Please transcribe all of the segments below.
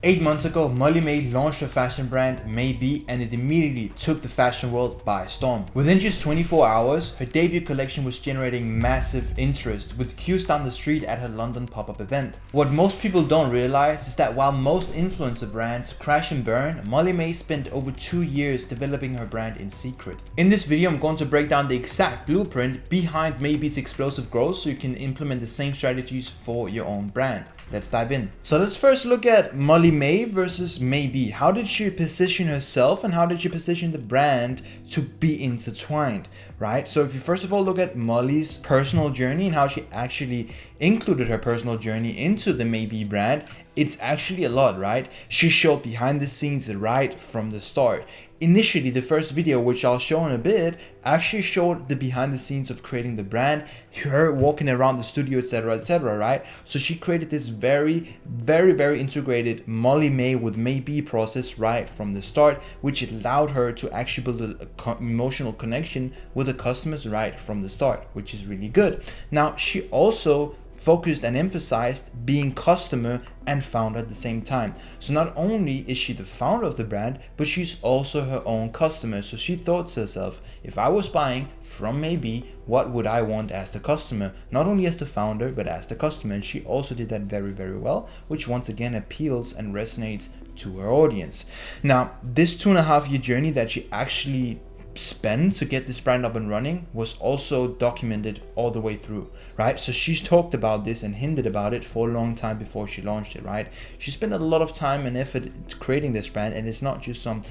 8 months ago, Molly-Mae launched her fashion brand Maebe, and it immediately took the fashion world by storm. Within just 24 hours, her debut collection was generating massive interest, with queues down the street at her London pop-up event. What most people don't realize is that while most influencer brands crash and burn, Molly-Mae spent over 2 years developing her brand in secret. In this video, I'm going to break down the exact blueprint behind Maebe's explosive growth so you can implement the same strategies for your own brand. Let's dive in. So let's first look at Molly-Mae versus Maebe. How did she position herself and how did she position the brand to be intertwined, right? So if you first of all look at Molly's personal journey and how she actually included her personal journey into the Maebe brand, it's actually a lot, right? She showed behind the scenes right from the start. Initially, the first video, which I'll show in a bit, actually showed the behind the scenes of creating the brand, her walking around the studio, etc., right? So she created this very integrated Molly-Mae with Maebe process right from the start, which allowed her to actually build an emotional connection with the customers right from the start, which is really good. Now, she also focused and emphasized being customer and founder at the same time. So not only is she the founder of the brand, but she's also her own customer. So she thought to herself, if I was buying from Maebe, what would I want as the customer? Not only as the founder, but as the customer. And she also did that very well, which once again appeals and resonates to her audience. Now, this 2.5 year journey that she actually spend to get this brand up and running was also documented all the way through, right? So she's talked about this and hinted about it for a long time before she launched it, right? She spent a lot of time and effort creating this brand, and it's not just some,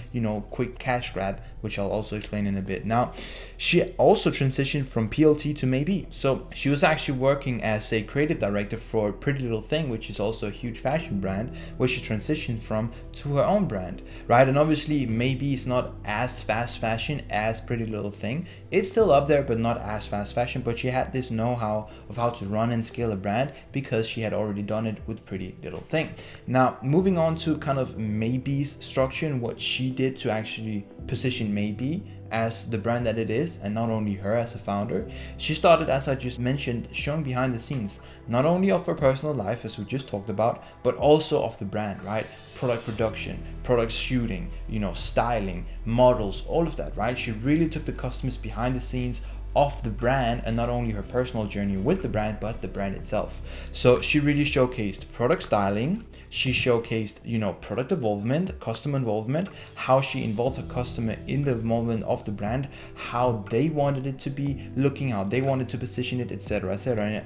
quick cash grab, which I'll also explain in a bit. Now, she also transitioned from PLT to Maebe. So she was actually working as a creative director for Pretty Little Thing, which is also a huge fashion brand, where she transitioned from to her own brand, right? And obviously Maebe is not as fast fashion as Pretty Little Thing. It's still up there, but not as fast fashion. But she had this know-how of how to run and scale a brand because she had already done it with Pretty Little Thing. Now, moving on to kind of Maebe's structure and what she did to actually position Maebe as the brand that it is, and not only her as a founder. She started, as I just mentioned, showing behind the scenes, not only of her personal life, as we just talked about, but also of the brand, right? Product production, product shooting, styling, models, all of that, right? She really took the customers behind the scenes of the brand, and not only her personal journey with the brand, but the brand itself. So she really showcased product styling. She showcased, product involvement, customer involvement, how she involved her customer in the involvement of the brand, how they wanted it to be looking, how they wanted to position it, etc.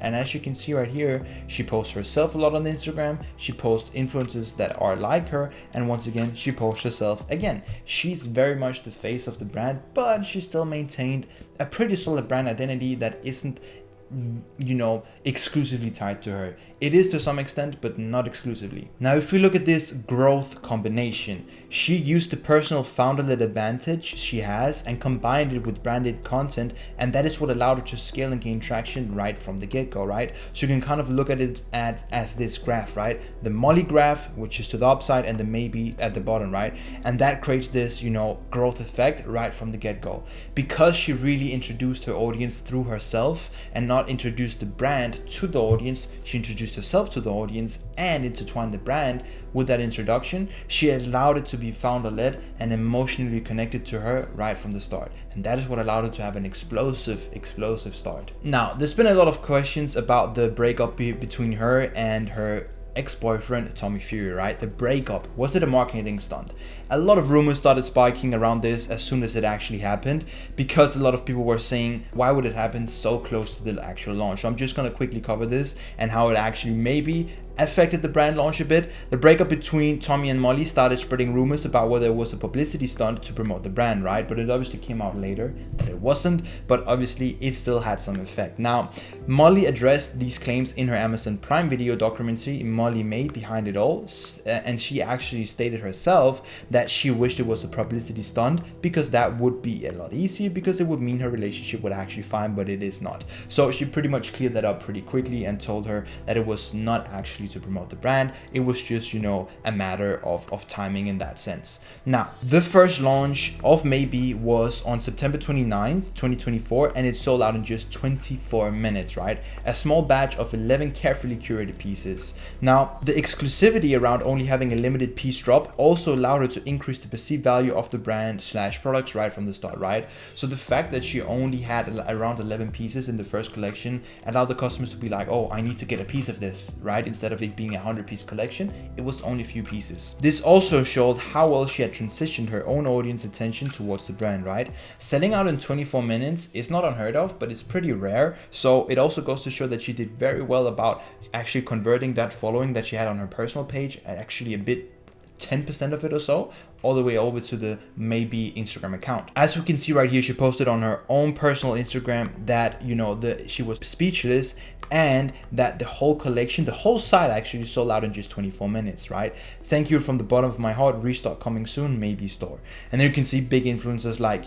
And as you can see right here, she posts herself a lot on Instagram. She posts influencers that are like her, and once again, she posts herself again. She's very much the face of the brand, but she still maintained a pretty solid brand identity that isn't exclusively tied to her. It is to some extent, but not exclusively. Now, if we look at this growth combination, she used the personal founder-led advantage she has and combined it with branded content, and that is what allowed her to scale and gain traction right from the get-go, right? So you can kind of look at it as this graph, right? The Molly graph, which is to the upside, and the Maebe at the bottom, right? And that creates this, growth effect right from the get-go. Because she really introduced her audience through herself and not introduced the brand to the audience, she introduced herself to the audience and intertwined the brand with that introduction. She allowed it to be founder-led and emotionally connected to her right from the start, and that is what allowed her to have an explosive start. Now, there's been a lot of questions about the breakup between her and her ex-boyfriend Tommy Fury, right? The breakup, was it a marketing stunt? A lot of rumors started spiking around this as soon as it actually happened, because a lot of people were saying, why would it happen so close to the actual launch? So I'm just going to quickly cover this and how it actually maybe affected the brand launch a bit. The breakup between Tommy and Molly started spreading rumors about whether it was a publicity stunt to promote the brand, right? But it obviously came out later that it wasn't, but obviously it still had some effect. Now, Molly addressed these claims in her Amazon Prime Video documentary, Molly-Mae Behind It All, and she actually stated herself that she wished it was a publicity stunt because that would be a lot easier, because it would mean her relationship would actually fine, but it is not. So she pretty much cleared that up pretty quickly and told her that it was not actually actually to promote the brand. It was just, a matter of timing in that sense. Now, the first launch of Maebe was on September 29th, 2024, and it sold out in just 24 minutes, right? A small batch of 11 carefully curated pieces. Now, the exclusivity around only having a limited piece drop also allowed her to increase the perceived value of the brand / products right from the start, right? So the fact that she only had around 11 pieces in the first collection allowed the customers to be like, oh, I need to get a piece of this, right? Instead of it being a 100-piece collection, it was only a few pieces. This also showed how well she had transitioned her own audience attention towards the brand, right? Selling out in 24 minutes is not unheard of, but it's pretty rare. So it also goes to show that she did very well about actually converting that following that she had on her personal page at actually a bit 10% of it or so, all the way over to the Maebe Instagram account. As we can see right here, she posted on her own personal Instagram that, she was speechless and that the whole collection, the whole site actually sold out in just 24 minutes, right? Thank you from the bottom of my heart. Restock coming soon, Maebe store. And then you can see big influencers like,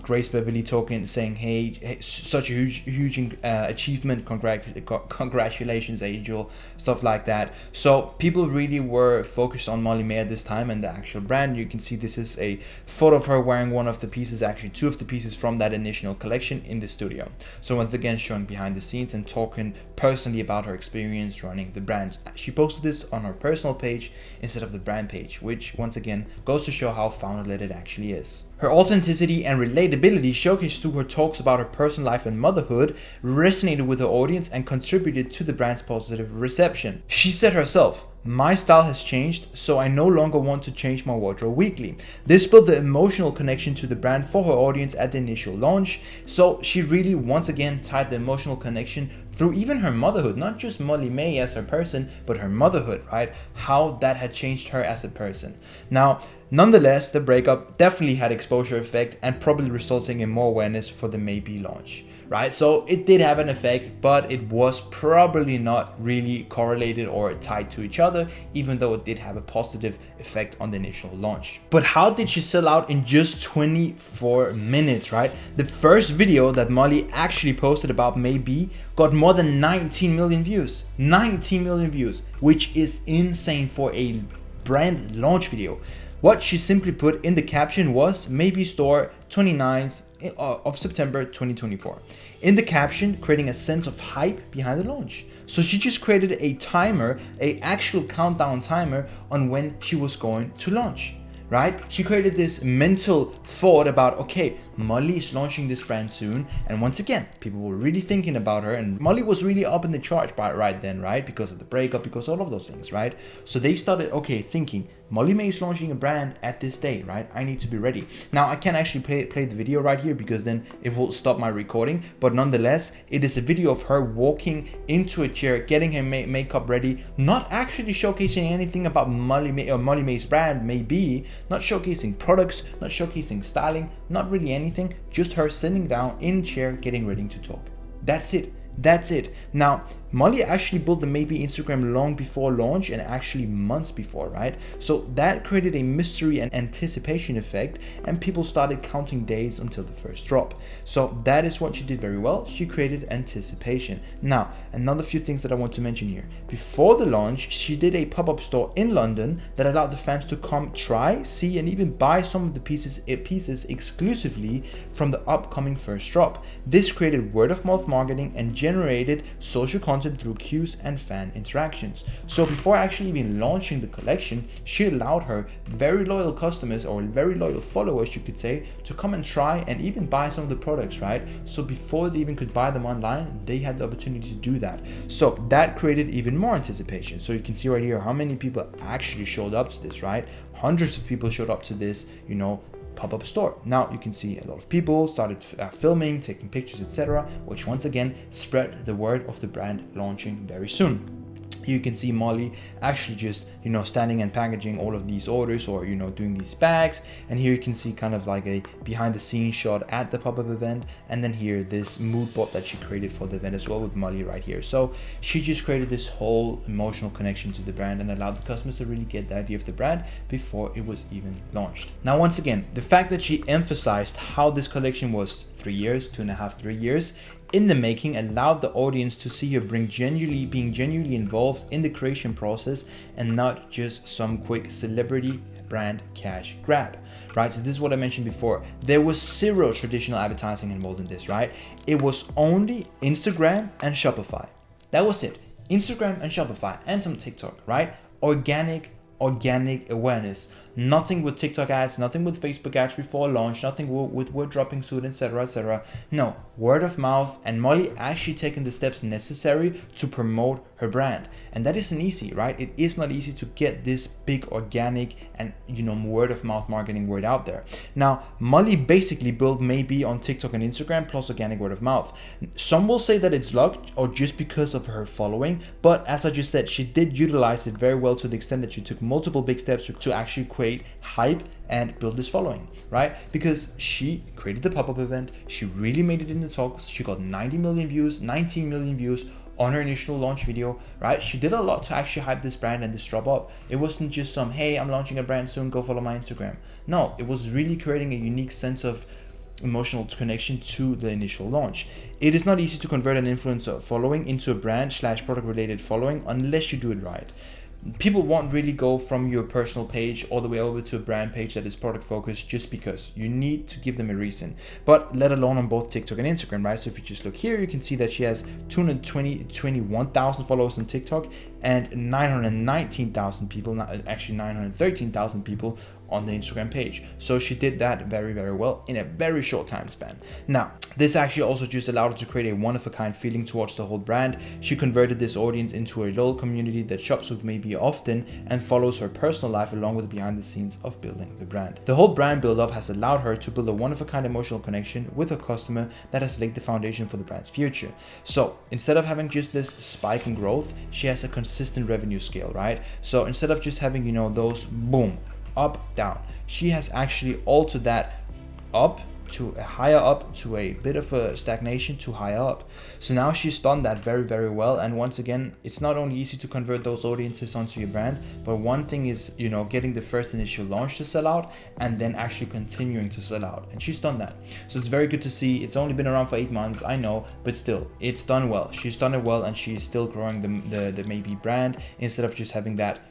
Grace Beverly talking, saying, hey, such a huge achievement. Congratulations, Angel, stuff like that. So people really were focused on Molly-Mae at this time and the actual brand. You can see this is a photo of her wearing one of the pieces, actually two of the pieces from that initial collection in the studio. So once again, showing behind the scenes and talking personally about her experience running the brand. She posted this on her personal page instead of the brand page, which once again goes to show how founder-led it actually is. Her authenticity and relatability showcased through her talks about her personal life and motherhood resonated with her audience and contributed to the brand's positive reception. She said herself, "My style has changed, so I no longer want to change my wardrobe weekly." This built the emotional connection to the brand for her audience at the initial launch. So she really once again tied the emotional connection through even her motherhood, not just Molly-Mae as her person, but her motherhood, right? How that had changed her as a person. Now, nonetheless, the breakup definitely had exposure effect and probably resulting in more awareness for the Maebe launch, right? So it did have an effect, but it was probably not really correlated or tied to each other, even though it did have a positive effect on the initial launch. But how did she sell out in just 24 minutes, right? The first video that Molly actually posted about Maebe got more than 19 million views. 19 million views, which is insane for a brand launch video. What she simply put in the caption was Maebe store 29th of September 2024. In the caption, creating a sense of hype behind the launch. So she just created a timer, a actual countdown timer on when she was going to launch, right? She created this mental thought about, okay, Molly is launching this brand soon. And once again, people were really thinking about her, and Molly was really up in the charts right then, right? Because of the breakup, because all of those things, right? So they started, okay, thinking, Molly-Mae is launching a brand at this day, right? I need to be ready. Now, I can't actually play the video right here because then it will stop my recording. But nonetheless, it is a video of her walking into a chair, getting her makeup ready, not actually showcasing anything about Molly-Mae or Molly-Mae's brand, Maebe, not showcasing products, not showcasing styling, not really anything, just her sitting down in a chair, getting ready to talk. That's it. That's it. Now, Molly actually built the Maebe Instagram long before launch and actually months before, right? So that created a mystery and anticipation effect, and people started counting days until the first drop. So that is what she did very well. She created anticipation. Now, another few things that I want to mention here. Before the launch, she did a pop-up store in London that allowed the fans to come try, see, and even buy some of the pieces exclusively from the upcoming first drop. This created word-of-mouth marketing and generated social content through cues and fan interactions. So before actually even launching the collection, she allowed her very loyal customers, or very loyal followers you could say, to come and try and even buy some of the products, right? So before they even could buy them online, they had the opportunity to do that. So that created even more anticipation. So you can see right here how many people actually showed up to this, right? Hundreds of people showed up to this, pop-up store. Now you can see a lot of people started filming, taking pictures, etc., which once again spread the word of the brand launching very soon. You can see Molly actually just, standing and packaging all of these orders, or, doing these bags. And here you can see kind of like a behind the scenes shot at the pop-up event. And then here, this mood board that she created for the event as well with Molly right here. So she just created this whole emotional connection to the brand and allowed the customers to really get the idea of the brand before it was even launched. Now, once again, the fact that she emphasized how this collection was 3 years, 2.5, 3 years, in the making allowed the audience to see her being genuinely involved in the creation process and not just some quick celebrity brand cash grab, right? So this is what I mentioned before. There was zero traditional advertising involved in this, right? It was only Instagram and Shopify. That was it. Instagram and Shopify and some TikTok, right? Organic awareness. Nothing with TikTok ads, nothing with Facebook ads before launch, nothing with word dropping soon, etc., etc. No, word of mouth, and Molly actually taking the steps necessary to promote her brand. And that isn't easy, right? It is not easy to get this big organic and word of mouth marketing word out there. Now, Molly basically built Maebe on TikTok and Instagram plus organic word of mouth. Some will say that it's luck or just because of her following, but as I just said, she did utilize it very well to the extent that she took multiple big steps to actually create hype and build this following, right? Because she created the pop-up event, she really made it in the talks, she got 19 million views on her initial launch video, right? She did a lot to actually hype this brand and this drop up. It wasn't just some, hey, I'm launching a brand soon, go follow my Instagram. No, it was really creating a unique sense of emotional connection to the initial launch. It is not easy to convert an influencer following into a brand / product related following unless you do it right. People won't really go from your personal page all the way over to a brand page that is product focused just because. You need to give them a reason, but let alone on both TikTok and Instagram, right? So if you just look here, you can see that she has 221,000 followers on TikTok and 919,000 people, actually 913,000 people on the Instagram page. So she did that very, very well in a very short time span. Now, this actually also just allowed her to create a one-of-a-kind feeling towards the whole brand. She converted this audience into a loyal community that shops with Maebe often and follows her personal life along with the behind the scenes of building the brand. The whole brand build-up has allowed her to build a one-of-a-kind emotional connection with her customer that has laid the foundation for the brand's future. So instead of having just this spike in growth, she has a consistent revenue scale, right? So instead of just having, those boom, up, down, she has actually altered that up to a higher up to a bit of a stagnation to higher up. So now she's done that very, very well. And once again, it's not only easy to convert those audiences onto your brand, but one thing is, getting the first initial launch to sell out and then actually continuing to sell out. And she's done that. So it's very good to see. It's only been around for 8 months, I know, but still, it's done well. She's done it well, and she's still growing the Maebe brand. Instead of just having that,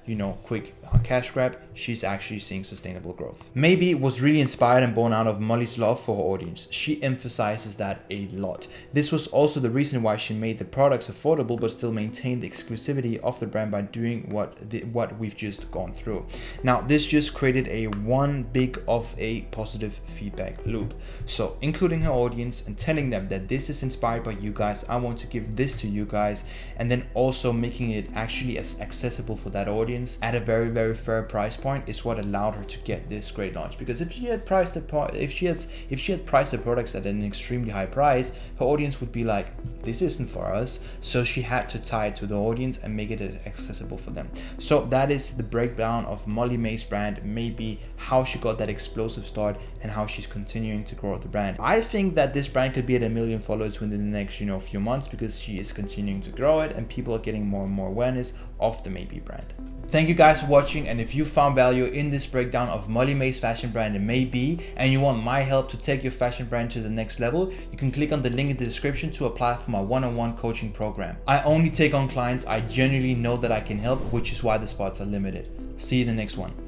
quick cash grab, she's actually seeing sustainable growth. Maebe was really inspired and born out of Molly's love for her audience. She emphasizes that a lot. This was also the reason why she made the products affordable but still maintained the exclusivity of the brand by doing what we've just gone through. Now, this just created a one big of a positive feedback loop. So including her audience and telling them that this is inspired by you guys, I want to give this to you guys, and then also making it actually as accessible for that audience at a very, very fair price point is what allowed her to get this great launch. Because if she had priced the products at an extremely high price, her audience would be like, this isn't for us. So she had to tie it to the audience and make it accessible for them. So that is the breakdown of Molly-Mae's brand, Maebe, how she got that explosive start and how she's continuing to grow the brand. I think that this brand could be at 1 million followers within the next few months, because she is continuing to grow it and people are getting more and more awareness of the Maebe brand. Thank you guys for watching, and if you found value in this breakdown of Molly-Mae's fashion brand and Maebe, and you want my help to take your fashion brand to the next level, you can click on the link in the description to apply for my one-on-one coaching program. I only take on clients I genuinely know that I can help, which is why the spots are limited. See you in the next one.